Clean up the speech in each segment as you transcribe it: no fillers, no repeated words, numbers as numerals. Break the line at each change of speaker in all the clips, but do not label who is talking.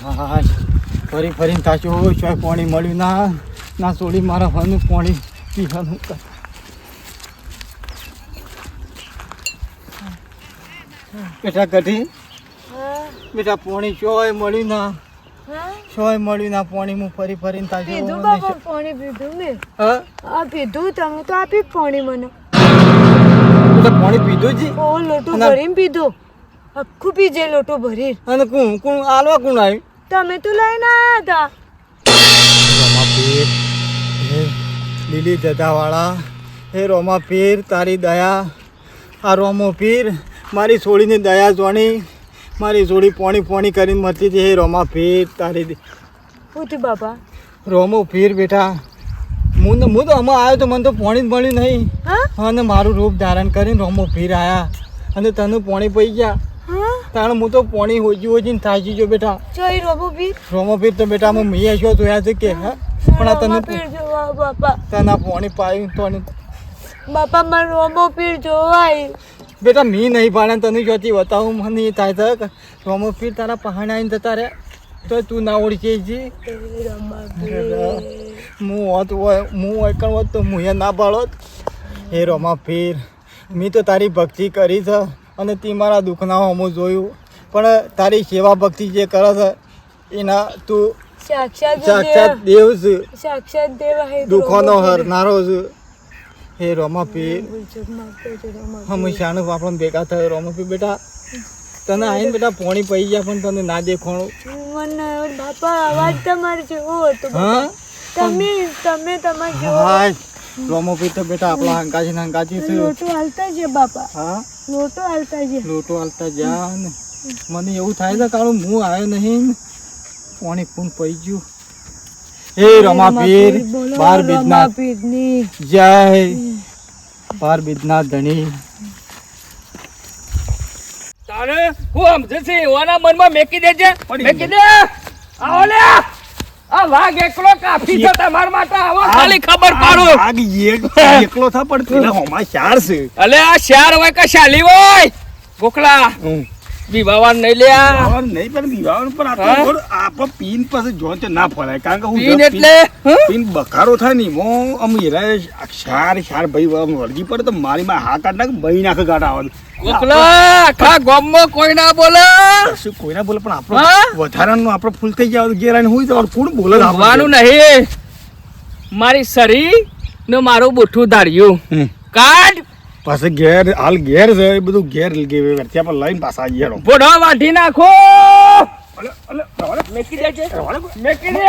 હા ફરી ફરીને થાચો ચોય પાણી મળ્યું ના ના છોડી મારા ફરનું પાણી પીવાનું બેટા કઢી બેટા પાણી ચોય મળ્યું ના ચોય મળ્યું ના પાણી હું ફરી ફરીને થાચો
પીધું બાપા પાણી પીધું મેં આ પીધું તમે તો આપી પાણી મને
પાણી પીધું જી
ઓ લોટો ભરીને પીધું આખું પીજે લોટો ભરી
અને કોણ આલવા કોણ આવ્યું
તમે તો લઈને આવ્યા હતા
લીલી જતાવાળા હે રોમા પીર તારી દયા આ રોમો પીર મારી છોડીને દયા જોણી મારી છોડી પોણી પોણી કરીને મરતી હતી હે રોમા પીર તારી
પૂછ બાપા
રોમો પીર બેટા હું તો આમાં આવ્યો તો મને તો પોણી જ મળ્યું નહીં અને મારું રૂપ ધારણ કરીને રોમો પીર આવ્યા અને તને પોણી પઈ ગયા તાણ હું તો પોણી હોજીને થાચી ગયો બેટા
જોઈ
રોમો પીર તો બેટા હું મિયા છો તો યાદ કે હા પણ આ તને
બાપા
તને પોણી પાયું તો
બાપા મારે રોમો પીર જોવાય
બેટા મી નહીં પાડે તને જોતી બતાવું મને એ થાય છે રોમો પીર તારા પહાણે આવીને જતા રે તો તું ના ઓળખી જી હું હોત તો હું ના પાડોત હે રોમા પીર મેં તો તારી ભક્તિ કરી છે અને તે મારા દુઃખના હોમું જોયું પણ તારી સેવા ભક્તિ જે કરે છે એના તું સાક્ષાત દેવ છે
સાક્ષાત દેવ
દુઃખોનો હરનારો છે હે રોમા પીર હંમેશાનું આપણને ભેગા થયો રોમા પીર બેટા તને આવીને બેટા પોણી પડી ગયા પણ તને ના દેખાણું
મને બાપા અવાજ તમારે જેવો હતો
હા
તમે તમારે જેવો
હા રોમો પીર તો બેટા આપણા હંકાજી છે
લોટો હાલતા છે બાપા
હા
લોટો હાલતા
જા ને મને એવું થાય છે કારણ હું આવ્યો નહીં પાણી પૂન પડી ગયું હે રમા પીર બાર બીજના જય બાર બીજના ધણી
તારે હું સમજે છે એવાના મનમાં મેકી દેજે મેકી દે આવો લે આ વાઘ એકલો કાફી છે તમાર માટે આવો ખાલી ખબર પાડો
વાઘ એકલો થા પણ પેલા હોમાં શાર છે
અલે આ શાર હોય કે શાલી હોય ગોખલા વિવાવાન નહીં લ્યા
નહીં પણ વિવાહ પર આપ પીન પાસે જો તો ના ફળાય કારણ કે હું
પીન એટલે
પીન બકારો થાય ને મો અમ હીરા શાર ભાઈ વળગી પડે તો મારી માં હાથ કાઢ નાખ ભાઈ નાખ ગાડા આવવાનું
ગોખલા આખા ગામમાં કોઈ ના બોલે
શું કોઈ ના બોલે પણ આપણો વધારાનું આપણો ફૂલ થઈ જાય ગેરાને હોય તો કોણ બોલે
આવવાનું નહીં મારી શરી ને મારું બુઠ્ઠું ધાર્યું કાઢ
પાસે હાલ ઘેર છે એ બધું ઘેર ત્યાં પર લઈને પાછા આવી ગયા
બોડો વાઢી નાખો મેકી દેજે મેકી દે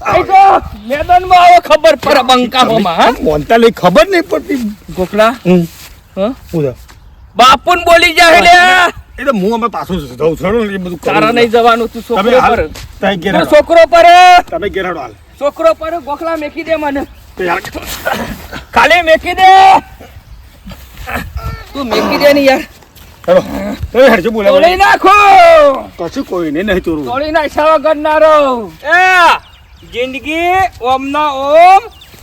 આઈકો મેદાનમાં આવો ખબર પડે બંકાઓમાં હા
મોનતા લઈ ખબર નહીં પડતી
ગોખલા હા
ઉધા
બાપુન બોલી જાય લે
એ તો હું અમે પાછું જઉં છું એ બધું
તારા નહીં જવાનું તું છોકરો પર
તઈ ઘેર
છોકરો પર
તમે ઘેર હાલ
છોકરો પર ગોખલા મેકી દે મને ખાલી મેકી દે તું મેકી દે ને યાર
હેલો તમે હેડજો બોલે
તોડી નાખો
કશું કોઈ નહીં તોડું
તોડી નાખ્યા વગર ના રહો એ જિંદગી ઓમનો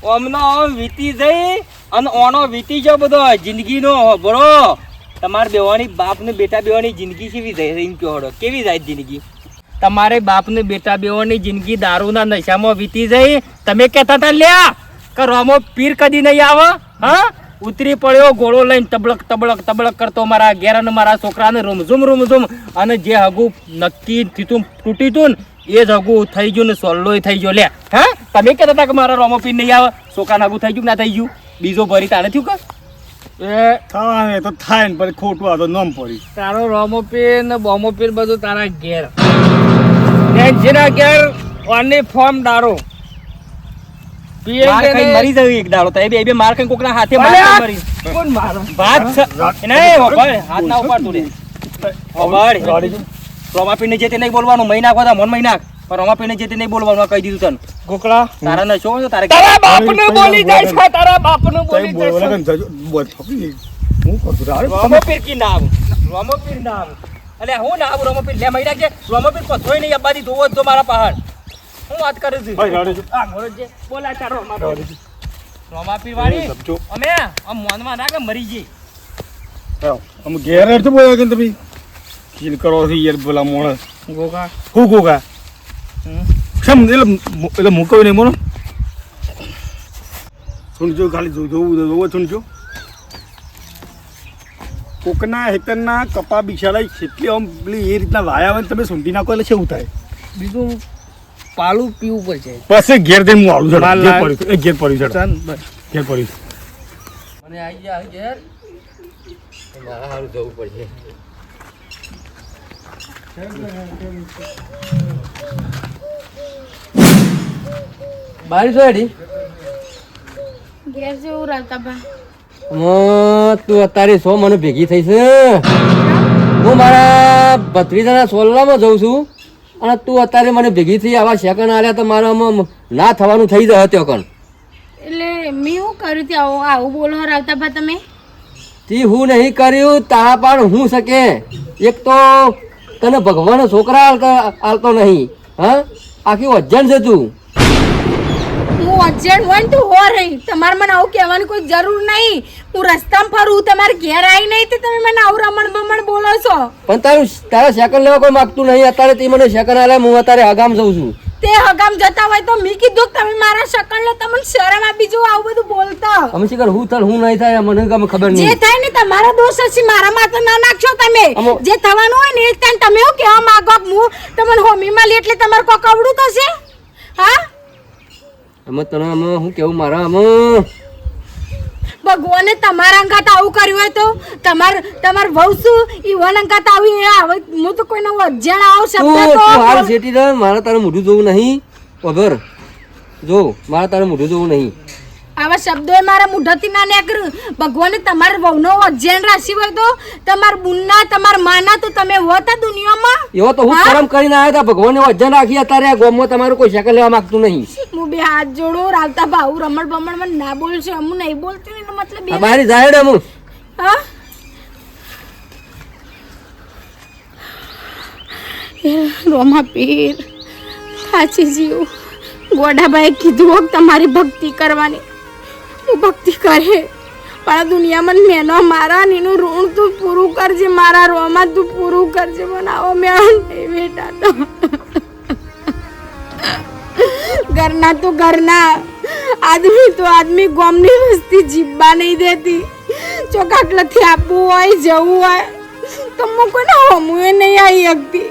ઓમ વીતી જઈ અને ઓનો વીતી જાવ બધો જિંદગીનો બરો તમારે બેવાની બાપ ને બેટા બેવાની જિંદગી કેવી જાય એમ કહો કેવી જાય જિંદગી તમારે બાપ ને બેટા બેવાની જિંદગી દારૂના નશામાં વીતી જઈ તમે કહેતા હતા લ્યા કે રોમો પીર કદી નહીં આવે હા ઉતરી પડ્યો ઘોડો લઈને તબળક કરતો મારા ઘેર અને મારા છોકરાને રૂમઝુમ અને જે હગુ નક્કી થયું તૂટી તું એ જ હગુ થઈ ગયું ને સોલ્લોય થઈ ગયો લે હા તમે કહેતા હતા કે મારા રોમો પીર નહીં આવે છોકરાને હગુ થઈ ગયું ના થઈ ગયું બીજો ભરી તારે થયું કે એ
થાય તો થાય ને પછી ખોટું આ તો નોમ પડી
તારો રોમો પીર ને બોમો પીર બધું તારા ઘેર જેના ઘેર ઓનલી ફોર્મ દારો મરી જવું એક દાડો તો એ બે માર કઈ કોકના હાથે મરી કોણ મારો વાત નહીં હાથ ના ઉપાડતું રે રોમાપીને જે તે નહીં બોલવાનું મહિના ખોદા મન મહિના પણ રોમાપીને જે તે નહીં બોલવાનું કહી દીધું તને ગોકળા તારા ને શું તારે તારા બાપને બોલી જાય છે તારા બાપને બોલી જાય રોમાપીર કી નામ રોમાપીર નામ અલે હું નામ રોમાપીર લે મહિના કે રોમાપીર કોથોય નહીં અબાદી જોવો તો મારા પહાડ હું વાત કરું છું ભાઈ રાડે આ મોરજે બોલા તારો રોમાપીર વાળી અમે આમ મોનમાં ના કે મરી જઈ
આમ ઘેર તો બોલ્યા કે તમે કીલ કરો છો યાર બોલા મોણ
ગોગા
હું ગોગા કેમ એટલે મૂકવું નહીં બોલો સુનજો ખાલી જોવું સુનજો કોકના હેતરના કપા બિચારા કેટલી આમ પેલી એ રીતના વાયા હોય ને તમે સૂંટી નાખો એટલે શું થાય
બીજું પાલું પીવું પડશે
પછી ઘેર જઈને હું આવું છું
માલ
ઘેર
લાવ.
પડ્યું છે. ઘેર પડ્યું છે
ચાલ બસ
ઘેર પડ્યું છે.
મને આવી જાય ઘેર મારા સારું જવું પડશે બારી છો હેડી
ઘેર જેવું રાવતા બા
તું અત્યારે સો મને ભેગી થઈ છે હું મારા ભત્રીજાના સોલલામાં જઉં છું અને તું અત્યારે મને ભેગી થઈ આવા સેકન્ડ આલ્યા તો મારામાં ના થવાનું થઈ જાય ત્યાં કણ
એટલે મેં શું કર્યું તે આવું બોલો રાવતા બા તમે
તી હું નહીં કર્યું તારા પણ હું શકે એક તો તને ભગવાન છોકરા આલતો નહીં હા આખી વજન છે તું
હું અજણ હોય ને તું હો રહી તમારે મને આવું કહેવાની કોઈ જરૂર નહીં હું રસ્તામાં ફરું તમારે ઘેર આવી નહીં તો તમે મને આવું રમણ બમણ બોલો છો
પણ તારા સેકન્ડ લેવા કોઈ માગતું નહીં અત્યારે તે મને સેકન્ડ આલ્યા હું અત્યારે હગામ જઉં છું
તે હગામ જતા હોય તો મેં કીધું કે તમે મારા શકન લો તમને શરમ આપી જો આવું બધું બોલતા
અમે શીખર હું થાય હું નહીં થાય મને ગમે ખબર
જે
નહીં
થાય ને તમારો દોષ હશે મારા માથે ના નાખશો તમે
અમો-
જે થવાનું હોય ને એ જ થાય ને તમે એવું કહેવા માંગો કે હું તમને હોમીમાં લી એટલે તમારે કોક આવડું થશે હા
અમે તને અમે હું કેવું મારા અમે
ભગવાને તમારા અંગાત આવું કર્યું હોય તો તમાર વહુ શું ઈવન અંગાત આવી આવે હું તો કોઈનો વજણ આવો શબ્દ
તું હાલ
તો
શેટી રહે મારે તારું મોઢું જોવું નહીં વગર જો મારે તારું મોઢું જોવું નહીં
આવા શબ્દો મારા મુઢાથી ના નીકળ્યું ભગવાને તમારા વહુનો વજન રાશી હોય તો તમારા બુનના તમારા માના તો તમે હોતા દુનિયામાં
એવો તો હું
હા?
કરમ કરીને આવ્યા હતા ભગવાનને વજન રાખી અત્યારે આ ગામમાં તમારું કોઈ સેકન્ડ લેવા માંગતું નહીં
હું બે હાથ જોડો રાવતા ભાવ રમણ બમણ મને ના બોલશો હું નહીં બોલતી ને એનો મતલબ
આ
એ
બારી જાય ને હું
હા રોમા પીર સાચી જીવ ગોડાભાઈ કીધું હોક તમારી ભક્તિ કરવાની હું ભક્તિ કરે પણ આ દુનિયામાં મેનો મારા ને એનું ઋણ તું પૂરું કરજે મારા રોમા તું પૂરું કરજે મને આવો મેં નહીં બેટા તો ઘરના તો ઘરના આદમી તો આદમી ગોમની વસ્તી જીવવા નહીં દેતી ચોકાટલાથી આપવું હોય જવું હોય તો હું કોઈને હમું નહીં આવી શકતી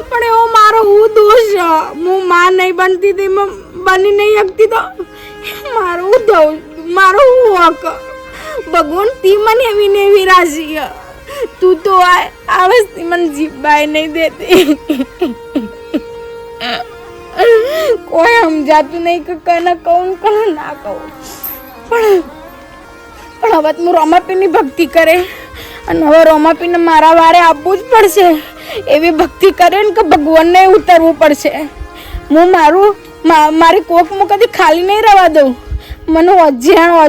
પણ એવો મારો હું દોષ હું માં નહીં બનતી હતી બની નહીં શકતી તો મારું દોષ મારો હું હક ભગવાન તી મને એવી ને એવી રાશી તું તો આ વસ્તી મને જીવવાય નહીં દેતી કોઈ સમજાતું નહીં કે કને કહું કને ના કહું પણ હવે હું રોમાપીની ભક્તિ કરે અને હવે રોમાપીને મારા વારે આપવું જ પડશે એવી ભક્તિ કરે ને કે ભગવાનને ઉતરવું પડશે હું મારી કોકમાં કદી ખાલી નહીં રહેવા દઉં મને અજ્યા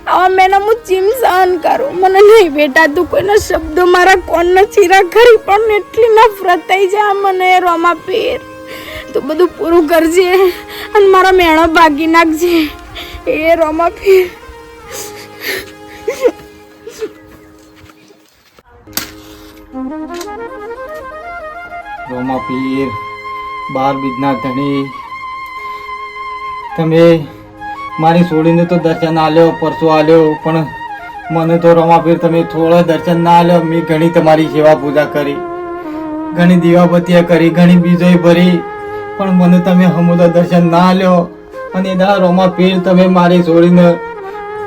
આવા મેં હું ચીમ સહન કરું મને નહીં બેટા તું કોઈનો શબ્દો મારા કોણના ચીરા ખરી પણ એટલી નફરત થઈ જાય મને રોમા પીર તું બધું પૂરું કરજે અને મારા મેણો ભાગી નાખજે એ રોમા પીર
રોમા પીર બાર બીજના ધણી તમે મારી છોડીને તો દર્શન આલ્યો પરસો આલ્યો પણ મને તો રોમા પીર તમે થોડા દર્શન ના આલ્યો મેં ઘણી તમારી સેવા પૂજા કરી ઘણી દીવાબત્તીએ કરી ઘણી બીજોય ભરી પણ મને તમે હમુદા દર્શન ના આલ્યો અને એના રોમા પીર તમે મારી છોડીને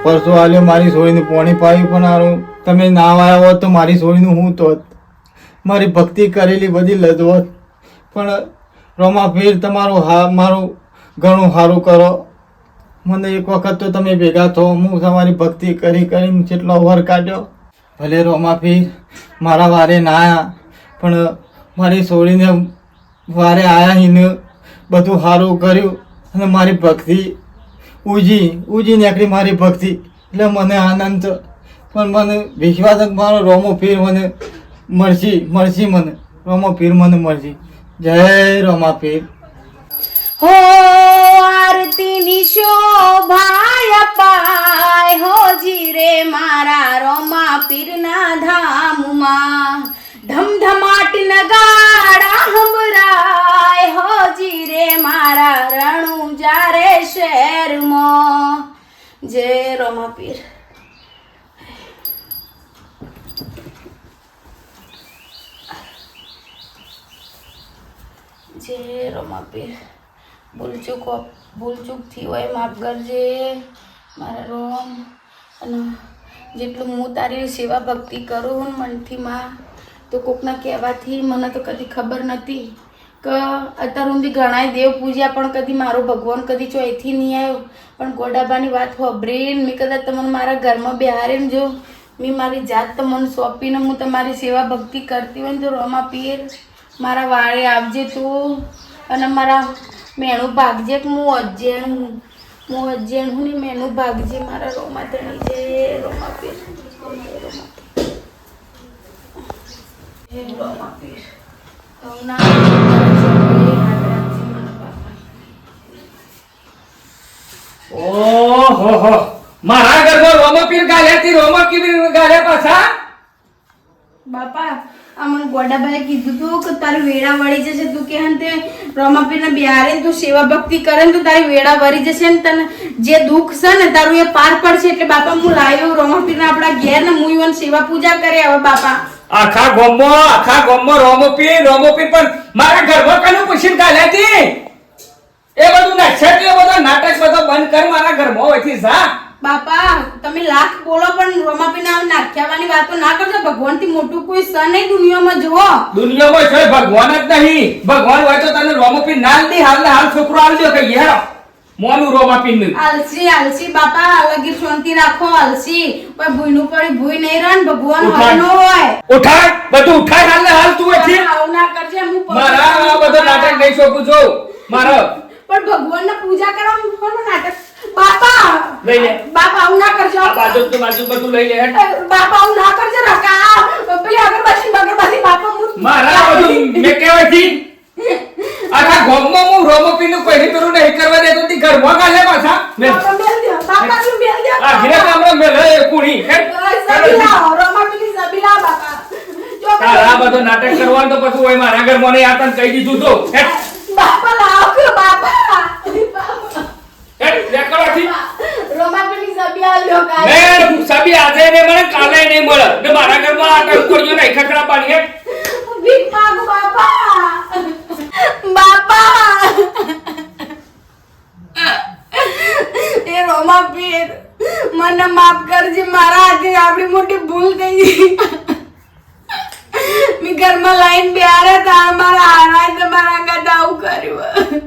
પરસો આલ્યો મારી છોડીને પોણી પાવી પણ આરું તમે ના આવ્યા હોત તો મારી છોડીનું હું તો મારી ભક્તિ કરેલી બધી લજવત પણ રોમા પીર તમારું મારું ઘણું સારું કરો મને એક વખત તો તમે ભેગા થો હું તમારી ભક્તિ કરીને જેટલો વર કાઢ્યો ભલે રોમા પીર મારા વારે ના આવ્યા પણ મારી છોડીને વારે આવ્યા હિને બધું સારું કર્યું અને મારી ભક્તિ ઉજી નીકળી મારી ભક્તિ એટલે મને આનંદ છે પણ મને વિશ્વાસ છે કે મારો રોમો પીર મને મળશી મને રોમા પીર મને મળશી જય રોમા પીર
હો આરતીની શોભાય પાય હોજી રે મારા રોમા પીરના ધામમાં ધમધમાટ નગારા વાડા હંભરાય હોજી રે મારા રણુજા રે શહેરમાં જય રોમાપીર. જય રોમાપીર. ભૂલચૂક થી હોય માફ કરજે મારા રોમ. અને જેટલું હું તારી સેવા ભક્તિ કરું મનથી માં, તો કોકના કહેવાથી મને તો કદી ખબર નથી કે અત્યાર સુધી ઘણાય દેવ પૂજ્યા પણ કદી મારો ભગવાન કદી ચોયથી નહીં આવ્યો. પણ ગોડાબાની વાત સાંભળીને મેં કદાચ તમને મારા ઘરમાં બેહારીને જો મેં મારી જાત તમને સોંપીને હું તમારી સેવા ભક્તિ કરતી હોય ને તો રોમાપીર મારા વાળે આવજે તું. અને મારા મેણું ભાગજે કે હું અજ્જેણ હું ને મેનું ભાગજે મારા રોમા ધણી છે રોમાપીર. રોમાપીર
ઓહો મારા ઘરમાં રોમાપીર ગાલ્યાથી રોમાપીર ગાલ્યા પાછા.
બાપા અમને ગોડાભાઈ કીધું તું કે તારી વેળા વળી જશે. તું કે તે રોમાપીરને બિહારે તું સેવા ભક્તિ કરે ને તો તારી વેળા વળી જશે ને તને જે દુઃખ છે ને તારું એ પાર પડશે. એટલે બાપા હું લાવ્યો રોમાપીરને આપણા ઘેર ને હું ઈવન સેવા પૂજા કરે હવે બાપા.
આખા ગોમમાં રોમોપીર પણ મારા ઘરમાં કનું પૂછીને ગાલ્યાથી. એ બધું નક્ષત્ર એ બધો નાટક બધો બંધ કર મારા ઘરમાં હોયથી જા.
બાપા તમે લાખ બોલો પણ રોમાપીરને આમ નાખ્યાવાની વાતો ના કરજો. ભગવાનથી મોટું કોઈ છે નહીં દુનિયામાં. જુઓ
દુનિયામાં છે ભગવાન જ નહીં. ભગવાન હોય તો તને રોમોપીર ના દે. હાલ છોકરો આલજો કે હેરો મોનું રોમાપીર નું.
આલસી બાપા અલગી શાંતિ રાખો. આલસી કોઈ ભૂયનું પડી ભૂય નહીં રહે ને ભગવાન હોય નો હોય.
ઉઠાડ બધું ઉઠાડ હાલ તું એથી
આવું ના કરજે. હું
મારા આ બધો નાટક નહીં છોકું છું મારો.
પણ ભગવાનને પૂજા કરવા મૂકવાનું નાટક. બાપા
લઈ લે.
બાપા આવું ના કરજો.
આ બાજુ બધું લઈ લે.
બાપા આવું ના કરજો. રકા પેલી અગરબત્તી બાપા હું
મારા બધું મેં કહેવાથી આખા ગામમાં હું રોમોપીર નું કોઈ કરું નહીં કરવા દેતો તી ઘરમાં ગાલે પાછા.
બાપા મેલ દે. બાપા નું મેલ દે.
આ ઘરે કામરો મેલે કુણી
સબીલા રોમાપીરની સબીલા બાપા.
તારા બધો નાટક કરવાનું તો પછી હોય મારા ઘરમાં નહીં. આ તને કહી દીધું તો
બાપા લાવ બાપા. રોમાપીરની સબીલા લ્યો કાય.
મેં સબી આજે ને મળે કાલે નહીં મળે ને મારા ઘરમાં આ ટંકોડીઓ નહીં ખખડા પાણી હે.
ભીખ માંગુ બાપા. બાપા એ રોમાપીર મને માફ કરજે. મારા હાથે આપણી મોટી ભૂલ થઈ ગઈ. મેં ઘરમાં લાઈન બેહારે તા મારા હારાએ તમારા આગળ આવું કર્યું.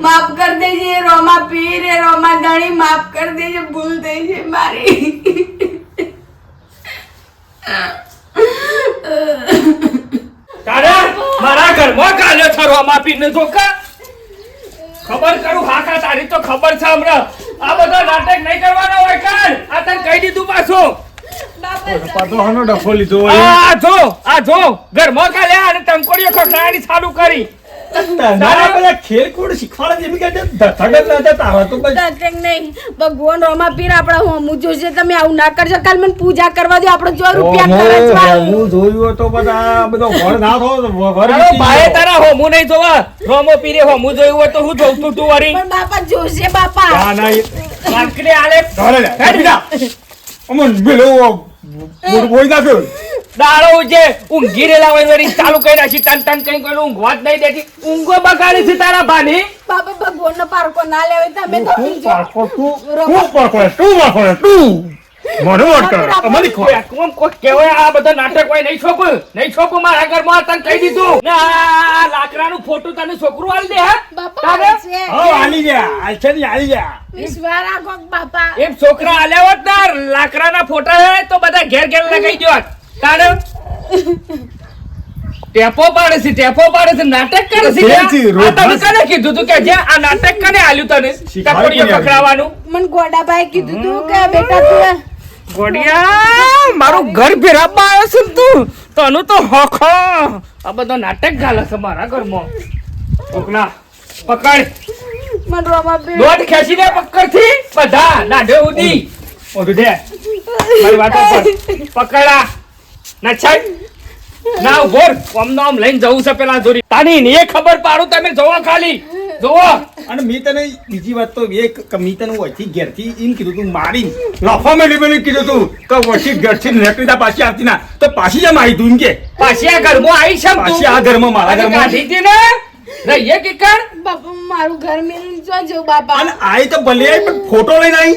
માફ કર દેજે રોમાપીર. એ રોમા ધણી માફ કર દેજે. ભૂલ થઈ છે મારી.
તારા મારા ઘરમાં કાલે છો રોમાપીર ને જોકા ખબર કરું. હા તારી તો ખબર છે હમણાં. આ બધો નાટક નહીં કરવાનો હોય કાલ. આ તને કહી દીધું પાછું.
પાછો ડફો લીધો હોય.
આ જો ઘરમાં કાલે અને ટંકોડીઓ ખખડાવાની ચાલુ કરી.
તારા બધા ખેલકૂદ શીખવાડે એમ કે ધગત ના તારા તો બસ
ધગત નહીં. ભગવાન રોમાપીર આપણા હોમું જોશે. તમે આવું ના કરજો. કાલ મને પૂજા કરવા દો. આપણો જો રૂપિયા ખર્ચવા.
હું જોયું તો બધા બધો ઘર ના થો
ભાઈ તારા હોમું નહીં જોવા. રોમોપીરે હોમું જોયું હોય તો હું જોઉં તું વરી.
પણ બાપા જોશે બાપા.
કાંકરે આલે
અમન બેલો મોર બોઈ નાખ્યો.
દાડો જે ઊંઘી રેલા હોય વળી ચાલુ કરી નાખી. ટન કઈ કોઈ ઊંઘવા જ નહીં દેતી. ઊંઘો બગાડી છે તારા ભાની.
બાપા ભગવાનનો પારકો ના લેવાય. તમે તો
તું પાકો તું મને વોટ કર અમારી ખો
કોમ કોઈ કહેવાય આ બધો નાટક હોય નહીં છોકું મારા ઘરમાં તને કહી દીધું ને. આ લાકડાનું ફોટો તને છોકરું આલી દે. હા
બાપા છે.
હા આલી જા આલછની આલી જા.
વિશ્વાસ રાખો બાપા.
એમ છોકરા આલ્યા હોત ને લાકડાના ફોટા હે તો બધા ઘેર લગાઈ દો. તારે ટેપો પાડે છે નાટક કરે છે. આ તને કને કીધું તું કે જે આ નાટક કને આલ્યું તને ટકોડીઓ પકડાવાનું?
મને ગોડાભાઈ કીધું તું કે બેટા તું
ગોડિયા મારું ઘર ભેરાબા આવ્યો છે તું. તનું તો હોખો આ બધો નાટક ગાલે છે મારા ઘરમાં. કોકના પકડ.
મને રોમાપીર
દોડ ખેંચી દે પકડથી બધા નાડે ઉડી. ઓઢું દે મારી વાતો પર પકડા ના છાડ ના ઉભો આમ આમ લઈને જવું છે પેલા જોડી તાની ને એ ખબર પાડું તમે જોવો ખાલી જોવો.
અને મેં તને બીજી વાત તો એક મેં તને વચ્ચે ઘેરથી એમ કીધું તું મારી લફા મેલી કીધું તું કે વચ્ચે ઘેરથી નીકળી તા પાછી આવતી ના તો પાછી જેમ આવી તું એમ કે
પાછી આ ઘરમાં આવી છે
પાછી આ ઘરમાં મારા ઘરમાં
કાઢી હતી ને રહીએ કિકર
બાપા મારું ઘર મેળવીને જો બાપા.
અને આઈ તો ભલે આઈ પણ ફોટો લઈને આવી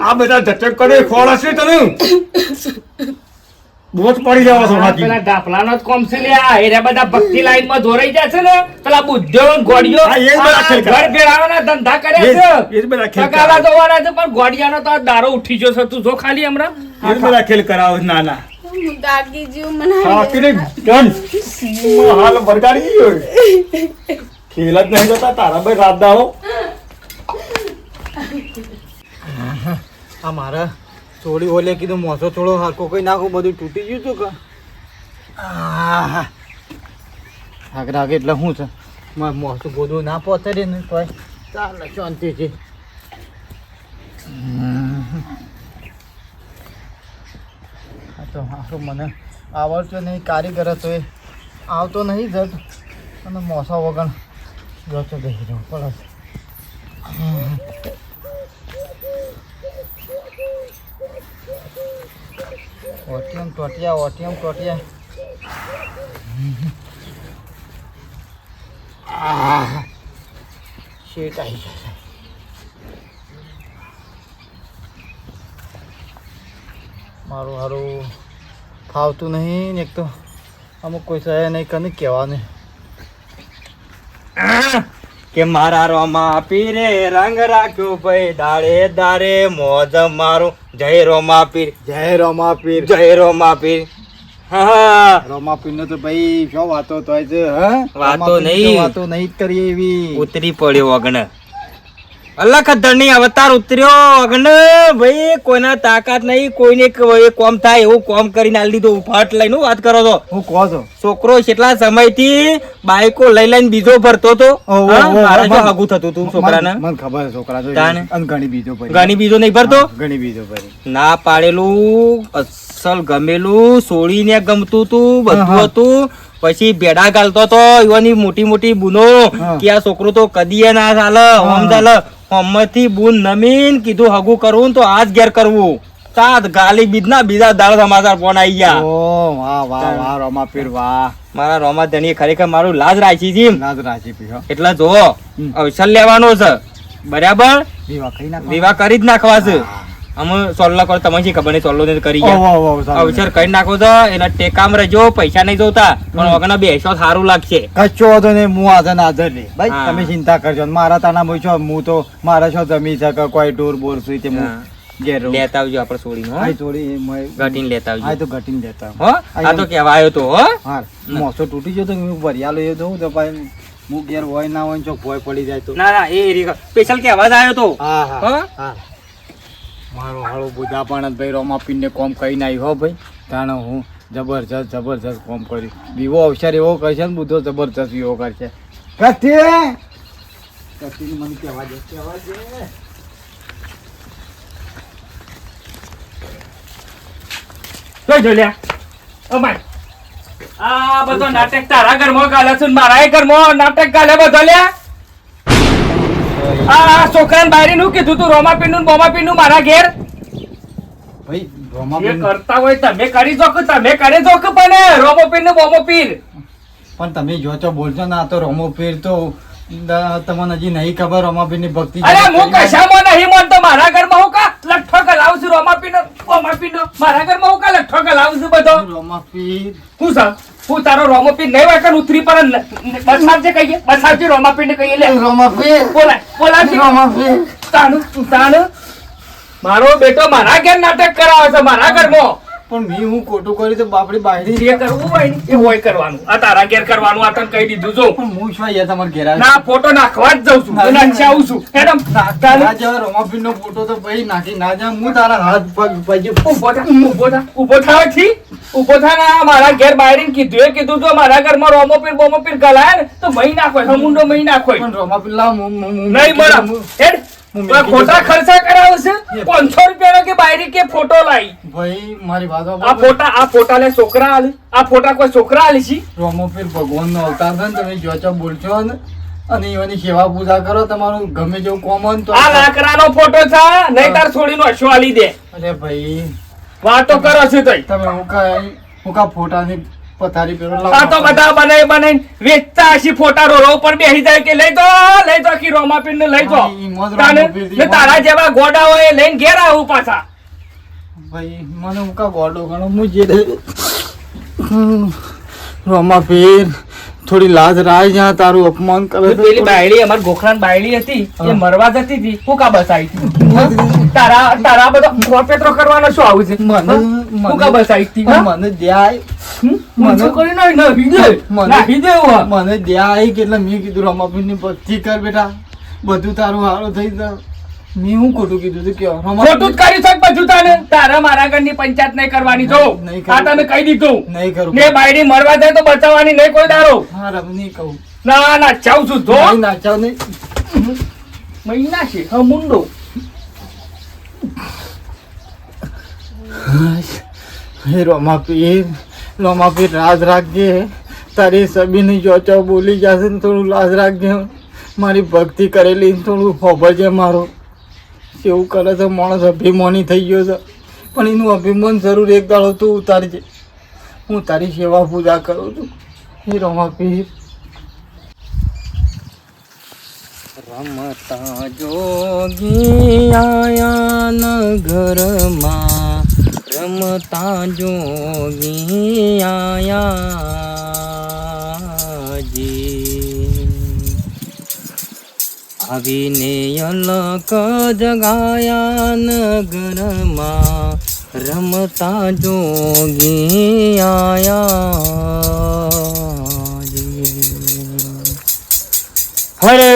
આ બધા ઝટક કરે ખોળ હશે તને બોજ પડી જવા છો બાકી
પેલા ડાફલાનો જ કોમ છે લ્યા એરા બધા ભક્તિ લાઈન માં જોરાઈ જાય છે ને પેલા બુદ્ધો ગોડિયો
હા, એ જ બધા ખેલ કરે.
ઘર ભેળાવાના ધંધા કર્યા
એ
છે
જ બધા ખેલ
ટકાલા
કરે.
જોવાના છે પણ ગોડિયાનો તો આ દારો ઉઠી ગયો છે તું જો ખાલી હમણાં
એ બધા ખેલ કરાવો ના ના
હું દાગી જેવું મને
આપીને ગન હાલ બરગાડી ગયો ખેલ જ નહીં જતા તારા ભાઈ રાત દાડો
આ મારા થોડી ઓલે કીધું મોસો થોડો હાકો કઈ નાખું બધું તૂટી ગયું તું કે આગળ આગળ એટલે શું છે મોસું ગોદું ના પહોંચે રે ને તોય ચાલે શાંતિથી આ તો હારું મને આવડતો નહીં કારીગર હતો એ આવતો નહીં જટ અને મોસા વગર જતો બેસી રહ્યો પડે ઓટીએમ ટોટિયા શેટ આવી જશે મારું હારું ફાવતું નહીં ને એક તો અમુક કોઈ સહે નહીં કને કહેવાનું
કે મારા રોમા પીરે રંગ રાખ્યો ભાઈ દાડે દાડે મોજ મારું જય રોમા પીર
જય રોમાપીર
જય રોમા પીર હા
રોમાપીર નો તો ભાઈ શું વાતો થાય છે હા
વાતો
રોમાપીર ની તો
નહીં.
વાતો નહીં જ કરીએ એવી
ઉતરી પડ્યો અગ્ન અલખ ધરની અવતાર ઉતર્યો અગ્ન ભાઈ કોઈના તાકાત નહીં કોઈને કોમ થાય એવું કોમ કરીને આલી દીધું ફટ લઈને હું વાત કરો છો
હું કહો છો
છોકરો કેટલા સમયથી બાઈકો લઈ લઈને બીજો ભરતો હતો મારે જો હગું થતું હતું છોકરાને
મને ખબર છે છોકરા તો
તાને?
અને ઘણી બીજો ભરી
ગાની બીજો નહીં ભરતો
ઘણી બીજો ભરી
ના પાડેલું અસલ ગમેલું સોળીને ગમતું તું બધું
હા.
હતું પછી ભેડા ગાલતો તો એવાની મોટી મોટી બુનો
હા.
કે આ છોકરો તો કદીએ ના ચાલે હોમ ચાલે હોમથી બુન નમીન કીધું હગું કરવું ને તો આજ ઘેર કરવું સાત ગાલી બીજના બીજા દાળ સમાચાર ફોન આવી ગયા
ઓ વાહ વાહ વાહ રોમાપીર વાહ
મારા રોમા ધણી ખરેખર મારું લાજ રાખી છે
નાજ રાજી પીહો
એટલે જો
હમ.
અવસર લેવાનો છે બરાબર
વિવાહ કરી નાખો
વિવાહ કરી જ નાખવા છે અમે સોલ્લો કરો તમને શી ખબર નહીં સોલ્લો ને કરી ગયા અવસર કરી નાખો છો એના ટેકામ રહેજો પૈસા નહીં જોતા પણ વગરના બેસો સારું લાગશે
કચ્ચો હતો ને હું હાજર નાજર નહીં ભાઈ
હા.
તમે ચિંતા કરજો મારા તાના હું છો હું તો મારા છો જમી શકે કોઈ ડોર બોર સુઈ તે હું
હા.
ઘેર રહું
લેતા આવજો આપણે છોડીને હો
આય થોડી
ઘટીને લેતા
આય
આવજો
તો ઘટીને દેતા
હો આ તો કહેવા આવ્યો તો હો
હા મોસો તૂટી ગયો તો હું ભરિયાલો એ દઉં તો ભાઈ હું ઘેર હોય ના હોય ને ચોક ભોય પડી જાય તો
ના ના એ સ્પેશિયલ કહેવા જ આવ્યો તો
હા
હો?
હા મારો હાળો બુધા પણ ભાઈ રોમાપીને કોમ કહી નાઈ હો ભાઈ તાણે હું જબરજસ્ત કોમ કર્યું વિવો અવસર એવો કરશે ને બુધો જબરજસ્ત વિવો કરશે કથી મને કહેવા દે
જોઈ લ્યા ઓ ભાઈ આ બધો નાટક તારા ઘરમાં ગાલે છે ને મારા ઘરમાં નાટક ગાલે બધો લ્યા આ છોકરાને બાયરી નું કીધું તું રોમાપીર નું બોમાપીર નું મારા ઘેર
ભાઈ
જે
રોમાપીર
કરતા હોય તમે કરી દો કે તમે કરે દો કે પણ રોમોપીર ને બોમોપીર
પણ તમે જો છો બોલશો ને આ તો રોમોપીર તો તમને હજી નહીં ખબર રોમાપીરની ભક્તિ
અરે હું કશામાં નહીં માનતો મારા ઘરમાં હું કા લઠ્ઠો કલાવું છું રોમાપીર નો બોમાપીર નો મારા ઘરમાં હું કા લઠ્ઠો કલાવું છું બધો
રોમાપીર
હું સા હું તારો રોમોપીર નહીં હોય કે ઉતરી પર બસાવજે કહીએ બસાવજે રોમાપીર ને કહીએ લે
રોમાપીર
બોલાવજે
રોમાપીર
તાનું મારો બેટો મારા ઘેર નાટક કરાવે છે મારા ઘરમાં
પણ મેં હું ખોટું કર્યું તો બાપડી બાયડી
જે કરવું હોય ને એ હોય કરવાનું આ તારા ઘેર કરવાનું આ તને કહી દીધું જો
પણ હું શું યાર તમારે ઘેર
ના ફોટો નાખવા જ જઉં છું અને નાખી આવું છું મેડમ
ના જેવા રોમાપીરનો ફોટો તો ભાઈ નાખી ના જા હું તારા હાથ પગ પગે
ઉભો થાવાથી ઉભો થા ના મારા ઘેર બાયરીને કીધું એ કીધું જો મારા ઘરમાં રોમોપીર બોમોપીર ગલાય ને તો મહી નાખો સમુંડો મહી નાખો
પણ રોમાપીર લાવ
નહીં મળે હેડ
હું
તો ખોટા ખર્ચા કરાવે છે 500 રૂપિયાનો કે બાયરી કે ફોટો લાવી
ભાઈ મારી વાત
આ ફોટા લે છોકરા આલે આ ફોટા કોઈ છોકરા આલે છે
રોમોપીર ભગવાનનો અવતાર છે ને તમે જો બોલશો ને અને એની સેવા પૂજા કરો તમારું ગમે જેવું કોમ હોય ને તો
આ લાકડાનો ફોટો છે નહીં તાર છોડીનો હશો આલી દે
અરે ભાઈ
વાતો કરો છો તઈ
તમે હું કા ફોટાની પથારી પેલો
આ તો બધા બનાવી વેચતા હશી ફોટા રોડો ઉપર બેસી જાય કે લઈ તો કે રોમાપીર ને લઈ તો
હા, ઈ મોજ રોમાપીર થી
ને તારા જેવા ગોડા હોય એ લઈને ઘેર આવું પાછા
ભાઈ મને હું કા ગોડો ગણો હું જે રોમાપીર થોડી લાજ રાય જ્યાં તારું અપમાન કરે છે.
પેલી બાયડી અમાર ગોખરાન બાયડી હતી એ મરવા જતી હતી હું કા બસાઈ હતી તારા બધો ખોપેત્રો કરવાનો શું આવું છે હું કા બસાઈ હતી
મને દ્યાય
મને કરી નાખી દે
મને-
નાખી દે હું
મને દ્યાય કે એટલે મેં કીધું રમાપીર ની ભક્તિ કર બેટા બધું તારું સારું થઈ જાય મેં હું ખોટું કીધું તું કયો
ખોટું જ કરી શક બધું તાને તારા મારા ઘરની પંચાયત નહીં કરવાની જો
નહીં કરવી.
આ તને કહી દીધું
નહીં કરું
ને બાયડી મરવા જાય તો બચાવવાની નહીં કોઈ દારો
હા રમ નહીં કહું
ના ચાવ છું જો
નહીં નાચાવ નહીં
મહિના છે હા મુંડો
હે રોમાપીર રાજ રાખજે તારી સબીની જોચો બોલી જશે ને થોડું લાજ રાખજે મારી ભક્તિ કરેલી થોડું ખોબરજે મારો કેવું કરે છે માણસ અભિમાની થઈ ગયો છે પણ એનું અભિમાન જરૂર એક દાડો તું ઉતારજે હું તારી સેવા પૂજા કરું છું હે રોમાપીર રમતા જોગી આયા નગરમાં રમતા જોગી આયા જી આવીને અલક જગાયા નગરમાં રમતા જોગી આયા જી હરે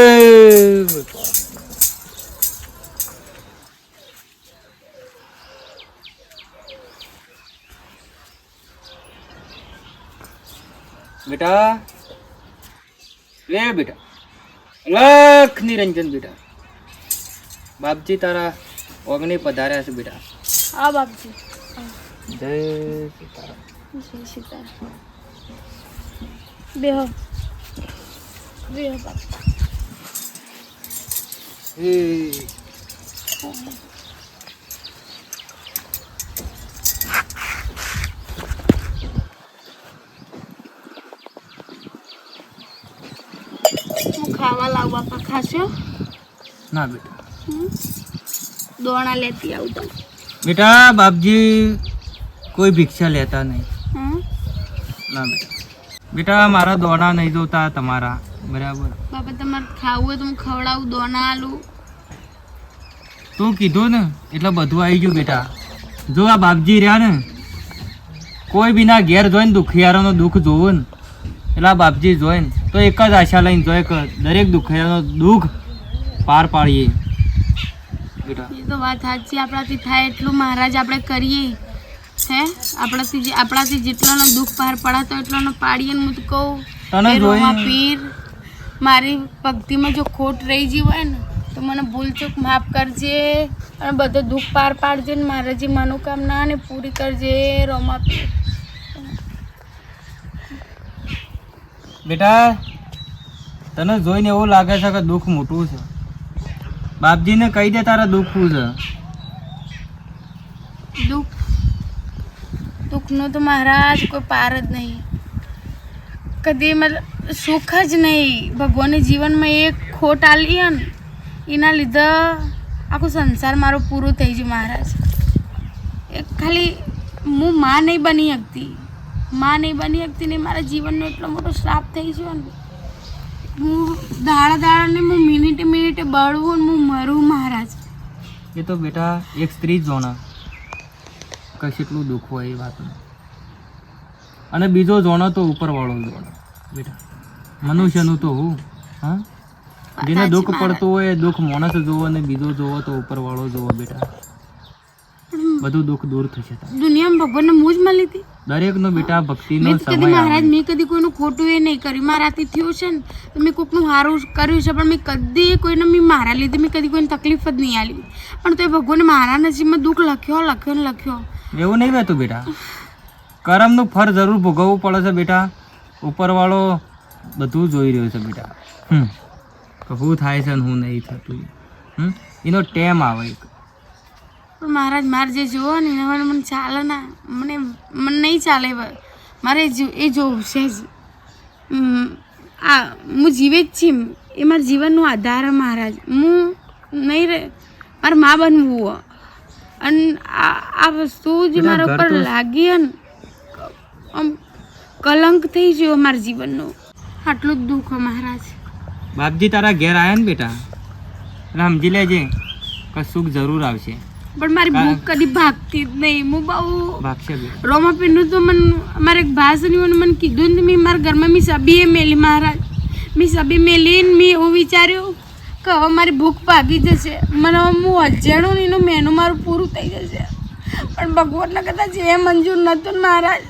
બેટા લે બેટા લખ નિરંજન બેટા બાપજી તારા ઓગણી પધાર્યા છે બેટા
હા બાપજી
જય સીતારામ
જય સીતારામ બેહો બાપ
એ
હું ખાવા લાવું બાપા ખાશો
ના બેટા
દોણા લેતી આવું તો
બેટા બાપજી કોઈ ભિક્ષા લેતા નહીં
હમ
ના બેટા બેટા મારા દોડા નહીં જોતા તમારા બરાબર
બાપા તમારે ખાવું હોય તો હું ખવડાવું દોણા આલું
તું કીધું ને એટલે બધું આવી ગયું બેટા જો આ બાપજી રહ્યા ને કોઈ બીના ઘેર જોઈને દુખિયારોનો દુઃખ જોવું ને એટલે આ બાપજી જોઈ ને તો એક જ આશા લઈને જોઈ કે દરેક દુખિયારોનો દુઃખ પાર પાડીએ બેટા
એ તો વાત સાચી આપણાથી થાય એટલું મહારાજ આપણે કરીએ હે આપણાથી જેટલોનો દુઃખ પાર પડાતો એટલોનો પાડીએ ને હું તો કહું
તને
હે
જોઈ-
રોમાપીર મારી ભક્તિમાં જો ખોટ રહી ગઈ હોય ને તો મને ભૂલચૂક માફ કરજે અને બધો દુઃખ પાર પાડજે ને મારા જે મનોકામના ને પૂરી કરજે રોમાપીર
બેટા તને જોઈને એવું લાગે છે કે દુઃખ મોટું છે બાપજીને કહી દે તારા દુઃખ શું છે
દુઃખનો તો મહારાજ કોઈ પાર જ નહીં કદી મતલબ સુખ જ નહીં ભગવાનને જીવનમાં એક ખોટ આલી હે ને એના લીધે આખો સંસાર મારો પૂરો થઈ ગયો મહારાજ એક ખાલી હું માં નહીં બની શકતી ને મારા જીવનનો એટલો મોટો શ્રાપ થઈ ગયો ને હું દાડા ને હું મિનિટે બળવું ને હું મરું મહારાજ
એ તો બેટા એક સ્ત્રી જ જોણા કે કેટલું દુઃખ હોય એ વાતનું અને બીજો જોણો તો ઉપરવાળો જોણો બેટા મનુષ્યનું તો હું હા જેને દુઃખ પડતું હોય એ દુઃખ માણસ જોવો અને બીજો જોવો તો ઉપરવાળો જોવો બેટા બધું દુઃખ દૂર થશે તારું.
દુનિયામાં ભગવાનને હું જ મળી હતી.
દરેકનો બેટા ભક્તિનો
મેં તો કદી
સમય
મહારાજ
આવે.
મેં કદી કોઈનું ખોટું એ નહીં કર્યું. મારાથી થયું છે ને તો મેં કોઈકનું સારું કર્યું છે, પણ મેં કદી કોઈને મેં મારા લીધે મેં કદી કોઈને તકલીફ જ નહીં આલી. પણ તો એ ભગવાને મારા નસીબમાં દુઃખ લખ્યો.
એવું નહીં રહેતું બેટા, કરમનું ફળ જરૂર ભોગવવું પડે છે બેટા. ઉપરવાળો બધું જોઈ રહ્યો છે બેટા. કે શું થાય છે ને શું નહીં થતું. એનો ટેમ આવે એક.
પણ મહારાજ મારે જે જોવો ને એના મને ચાલે ના, મને નહીં ચાલે. મારે એ જોવું છે જ. હું જીવે જ છીએ, એ મારા જીવનનો આધાર છે મહારાજ. હું નહીં રહે, મારે મા બનવું. અને આ વસ્તુ જે મારા ઉપર લાગી ને આમ કલંક થઈ ગયો મારા જીવનનો. આટલું જ દુઃખ મહારાજ.
બાપજી તારા ઘેર આવ્યા ને બેટા, એટલે સમજી લેજે કે સુખ જરૂર આવશે.
પણ મારી ભૂખ કદી ભાગતી જ નહીં. હું બહુ
ભાગશે બેટા.
રોમાપીનું તો મને અમારે એક ભાષની મને કીધું ને મેં મારા ઘરમાં મેં સબીએ મેલી મહારાજ. મેં સબી મેલીને મેં એવું વિચાર્યું કે હવે મારી ભૂખ ભાગી જશે, મને હું અજાણું ને એનું મેનુ મારું પૂરું થઈ જશે. પણ ભગવાનને કદાચ એ મંજૂર નહોતું ને મહારાજ.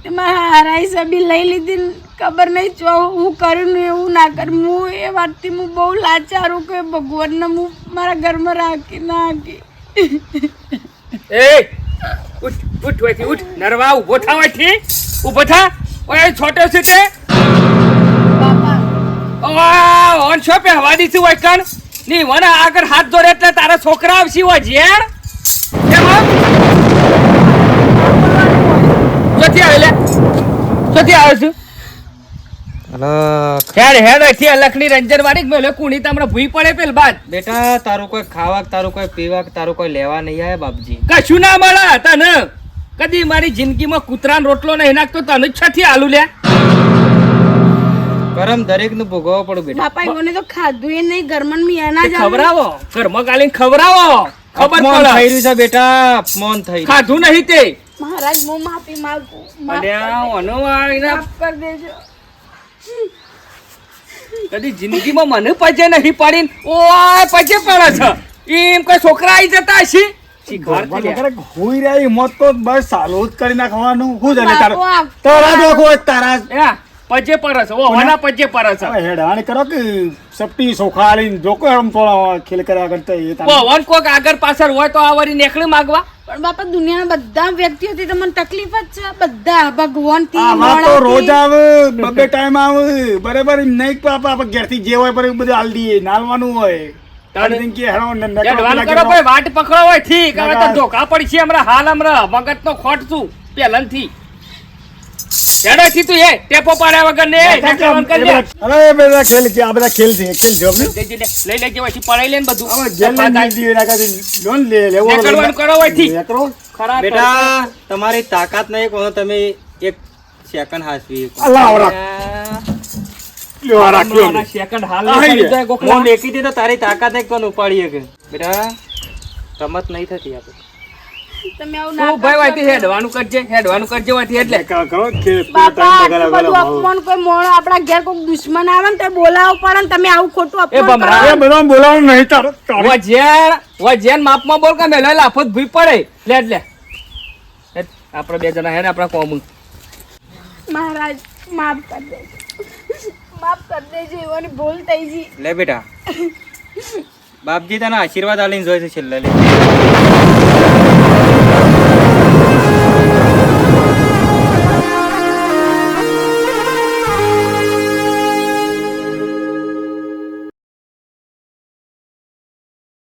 તે મારા હારાઈ સબી લઈ લીધી ને ખબર નહીં જો હું કર્યું ને એવું ના કર્યું. હું એ વાતથી હું બહુ લાચારું કે ભગવાનને હું મારા ઘરમાં રાખી ના રાખી.
એ ઉઠ ઉઠ વાથી ઉઠ, નરવા ઊભો થા વાથી ઊભો થા. ઓય છોટો છે તે
બાપા
ઓવા ઓન છો પે હવા દીધી હોય કણ ની વના આગળ હાથ જોડે એટલે તારા છોકરા આવશી હોય ઝેર કેમ જોતી આવે લે જોતી આવે છે. હેડ હેડ થી લખની રંજન વાળી મેલે કુણી તમને ભૂઈ પડે પેલ બાદ.
બેટા તારું કોઈ ખાવા તારું કોઈ પીવા તારું કોઈ લેવા નહીં આવે બાપજી.
કશું ના મળે તને. કદી મારી જિંદગીમાં કૂતરાનો રોટલો નહીં નાખતો તને છથી આલુ લે.
કરમ દરેક નું ભોગવવું પડે બેટા.
બાપા એમને તો ખાધું એ નહીં ઘરમાં મેં અનાજ
ખવડાવો ઘરમાં ગાલીને ખવડાવો. ખબર
અપમાન થઈ
પડે
રહ્યું છે બેટા, અપમાન થઈ રહ્યું.
ખાધું નહીં તે.
મહારાજ હું માફી માંગુ.
અલ્યા ઓનો આઈને
માફ કરી દેજો.
કદી જિંદગીમાં મને પજે નહીં પાડીને ઓય પજે પડે છે. એમ કોઈ છોકરા આવી જતા હશે શીખવાડતી લે.
હોઈ રહી મોત તો બસ ચાલુ જ કરી નાખવાનું. શું જાણે તારો
બાપા,
તારા દોખો તારા
એ, પજે પડે છે ઓ હોના પજે પડે છે.
હેડાણ કરો કે સપટી સોખા આલીને જોકો એમ થોડા ખેલ કર્યા કરતા એ તારા.
ઓ વન કોક આગળ પાછળ હોય તો આ વળી નીકળી માગવા.
પણ બાપા દુનિયાના બધા વ્યક્તિઓથી તમને તકલીફ જ છે. બધા ભગવાનથી
આમાં તો
મોળાથી.
રોજ આવે બબે ટાઈમ આવે બરાબર એમ નહીં કે આપણે ઘેરથી જે હોય પર બધું આલ દઈએ નાલવાનું હોય. તારે જેમ કે હેડો ને નકરો
એડવાન્સ
પેલા
કરો
કે
ભાઈ વાટ પકડો હોય ઠીક. હવે તો ધોકા પડશે હમણાં હાલ હમણાં મગજનો ખોટ છું પહેલાથી. હેડો થી તું એ ટેપો પાડ્યા વગર ને નીકળવાનું કરી દે.
અરે બધા ખેલ છે આ બધા ખેલ છે ખેલ છે આપણે.
લઈ લેજે પછી પડાઈ લે ને બધું.
હવે જેલ લઈને જઈ દઈએ એના કારણે લોન લેવો
નીકળવાનું કરો હોય ઠીક.
નીકળો.
ખરા
બેટા તમારી તાકાત નહીં કોનો તમે એક સેકન્ડ હાસવી.
અલ્લાહ ઓરા લેવા રાખ્યો અમે.
સેકન્ડ હાલ
આહી
કરી
રે.
જાય ગોખલા.
હું દેખી દે તો તારી તાકાત એક કોણ ઉપાડીએ કે બેટા રમત નહીં થતી આપણે.
તમે આવું ના
તું ભાઈ વાયથી હેડવાનું કરજે વાયથી એટલે
કરો ખેલ
બાપા આટલું બધું અપમાન કોઈ મોણો આપણા ઘેર કોઈ દુશ્મન આવે ને તો બોલાવવું પડે ને તમે આવું ખોટું
એ
અપમાન
ભમરા.
કરો.
એ બધા બોલાવવાનું નહીં તારો
વજેન માપમાં બોલ કે મેલો લાફત ભૂઈ પડે લે હેડ, આપણે બે જણા હેડ આપણા કોમ.
મહારાજ માફ કરી દેજો, માફ કરી દેજો. એવાની ભૂલ થઈ ગઈ.
લે બેટા બાપજી તને આશીર્વાદ આલીને જોઈ છે છેલ્લે લે.